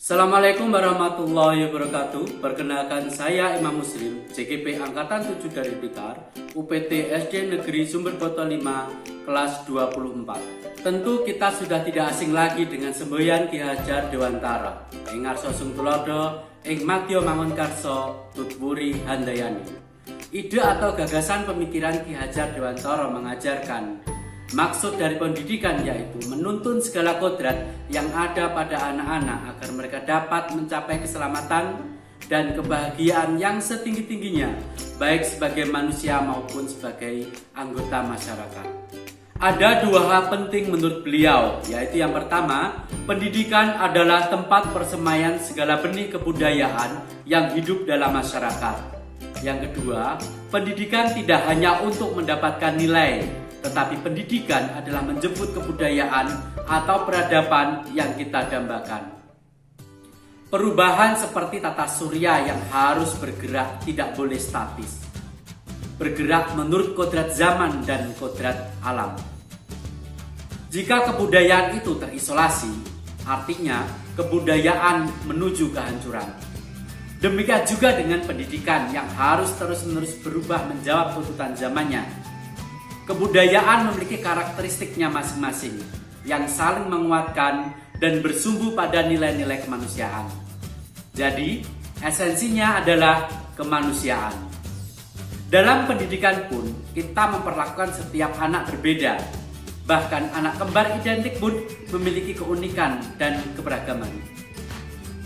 Assalamualaikum warahmatullahi wabarakatuh. Perkenalkan saya Imam Muslim, CGP Angkatan 7 dari Blitar, UPT SD Negeri Sumber Boto 5, kelas 24. Tentu kita sudah tidak asing lagi dengan semboyan Ki Hajar Dewantara, ing ngarsa Sung Tulodo, ing Madya Mangunkarsa, Tutwuri Handayani. Ide atau gagasan pemikiran Ki Hajar Dewantara mengajarkan maksud dari pendidikan yaitu menuntun segala kodrat yang ada pada anak-anak agar mereka dapat mencapai keselamatan dan kebahagiaan yang setinggi-tingginya, baik sebagai manusia maupun sebagai anggota masyarakat. Ada dua hal penting menurut beliau, yaitu yang pertama, pendidikan adalah tempat persemaian segala benih kebudayaan yang hidup dalam masyarakat. Yang kedua, pendidikan tidak hanya untuk mendapatkan nilai, tetapi pendidikan adalah menjemput kebudayaan atau peradaban yang kita dambakan. Perubahan seperti tata surya yang harus bergerak tidak boleh statis. Bergerak menurut kodrat zaman dan kodrat alam. Jika kebudayaan itu terisolasi, artinya kebudayaan menuju kehancuran. Demikian juga dengan pendidikan yang harus terus-menerus berubah menjawab tuntutan zamannya. Kebudayaan memiliki karakteristiknya masing-masing yang saling menguatkan dan bersumbu pada nilai-nilai kemanusiaan. Jadi, esensinya adalah kemanusiaan. Dalam pendidikan pun, kita memperlakukan setiap anak berbeda. Bahkan anak kembar identik pun memiliki keunikan dan keberagaman.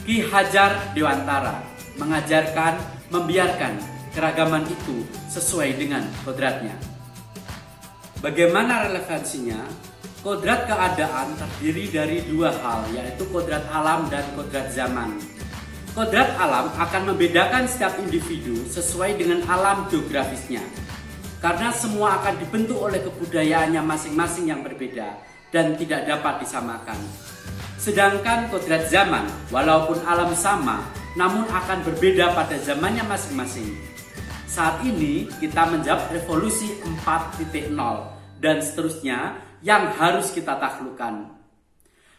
Ki Hajar Dewantara mengajarkan, membiarkan keragaman itu sesuai dengan kodratnya. Bagaimana relevansinya? Kodrat keadaan terdiri dari dua hal, yaitu kodrat alam dan kodrat zaman. Kodrat alam akan membedakan setiap individu sesuai dengan alam geografisnya, karena semua akan dibentuk oleh kebudayaannya masing-masing yang berbeda dan tidak dapat disamakan. Sedangkan kodrat zaman, walaupun alam sama, namun akan berbeda pada zamannya masing-masing. Saat ini kita menjawab revolusi 4.0 dan seterusnya yang harus kita taklukkan.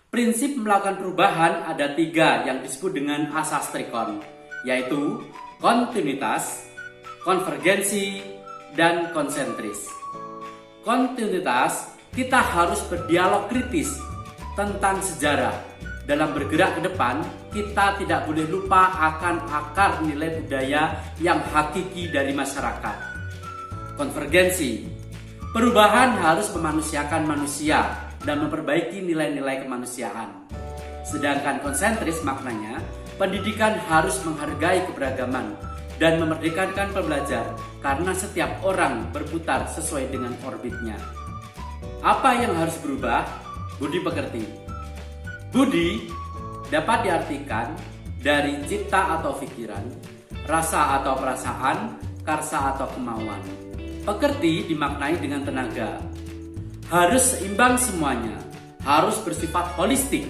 Prinsip melakukan perubahan ada 3 yang disebut dengan asas trikon, yaitu kontinuitas, konvergensi, dan konsentris. Kontinuitas, kita harus berdialog kritis tentang sejarah. Dalam bergerak ke depan, kita tidak boleh lupa akan akar nilai budaya yang hakiki dari masyarakat. Konvergensi, perubahan harus memanusiakan manusia dan memperbaiki nilai-nilai kemanusiaan. Sedangkan konsentris maknanya, pendidikan harus menghargai keberagaman dan memerdekakan pembelajar karena setiap orang berputar sesuai dengan orbitnya. Apa yang harus berubah? Budi pekerti. Budi dapat diartikan dari cipta atau pikiran, rasa atau perasaan, karsa atau kemauan. Pekerti dimaknai dengan tenaga. Harus seimbang semuanya, harus bersifat holistik,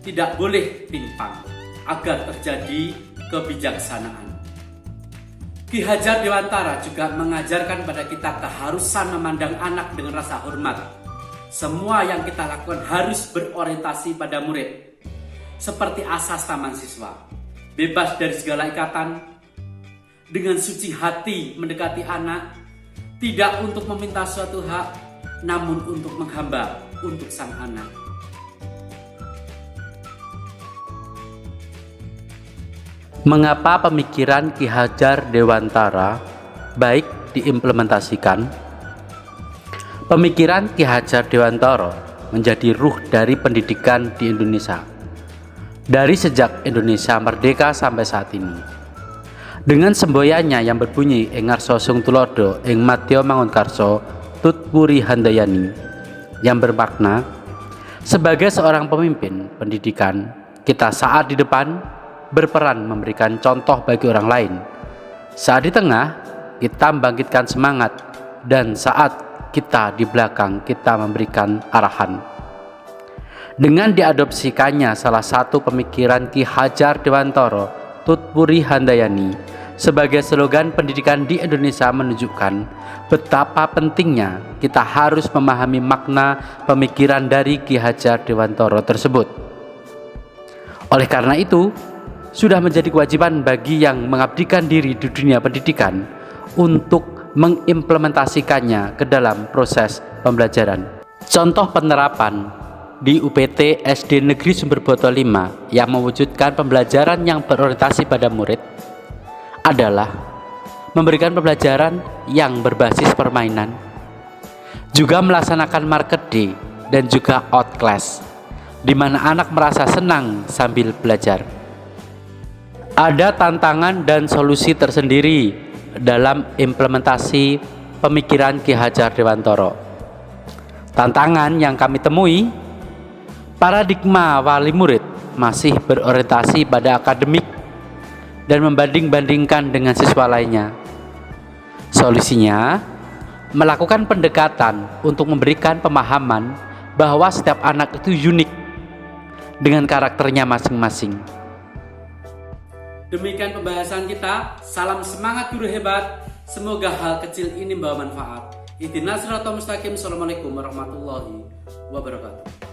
tidak boleh timpang, agar terjadi kebijaksanaan. Ki Hajar Dewantara juga mengajarkan pada kita keharusan memandang anak dengan rasa hormat. Semua yang kita lakukan harus berorientasi pada murid, seperti asas taman siswa, bebas dari segala ikatan, dengan suci hati mendekati anak, tidak untuk meminta suatu hak, namun untuk menghamba untuk sang anak. Mengapa pemikiran Ki Hajar Dewantara baik diimplementasikan? Pemikiran Ki Hajar Dewantara menjadi ruh dari pendidikan di Indonesia dari sejak Indonesia merdeka sampai saat ini. Dengan semboyannya yang berbunyi ing ngarsa Sung Tulodo ing Madya Mangunkarsa Tutwuri Handayani, yang bermakna sebagai seorang pemimpin pendidikan, kita saat di depan berperan memberikan contoh bagi orang lain, saat di tengah kita membangkitkan semangat, dan saat kita di belakang kita memberikan arahan. Dengan diadopsikannya salah satu pemikiran Ki Hajar Dewantara Tutwuri Handayani sebagai slogan pendidikan di Indonesia menunjukkan betapa pentingnya kita harus memahami makna pemikiran dari Ki Hajar Dewantara tersebut. Oleh karena itu, sudah menjadi kewajiban bagi yang mengabdikan diri di dunia pendidikan untuk mengimplementasikannya ke dalam proses pembelajaran. Contoh penerapan di UPT SD Negeri Sumberboto 5 yang mewujudkan pembelajaran yang berorientasi pada murid adalah memberikan pembelajaran yang berbasis permainan, juga melaksanakan market day dan juga outclass, di mana anak merasa senang sambil belajar. Ada tantangan dan solusi tersendiri dalam implementasi pemikiran Ki Hajar Dewantara. Tantangan yang kami temui, paradigma wali murid masih berorientasi pada akademik dan membanding-bandingkan dengan siswa lainnya. Solusinya, melakukan pendekatan untuk memberikan pemahaman bahwa setiap anak itu unik dengan karakternya masing-masing. Demikian pembahasan kita. Salam semangat guru hebat. Semoga hal kecil ini membawa manfaat. Ihdinas siratal mustaqim. Assalamualaikum warahmatullahi wabarakatuh.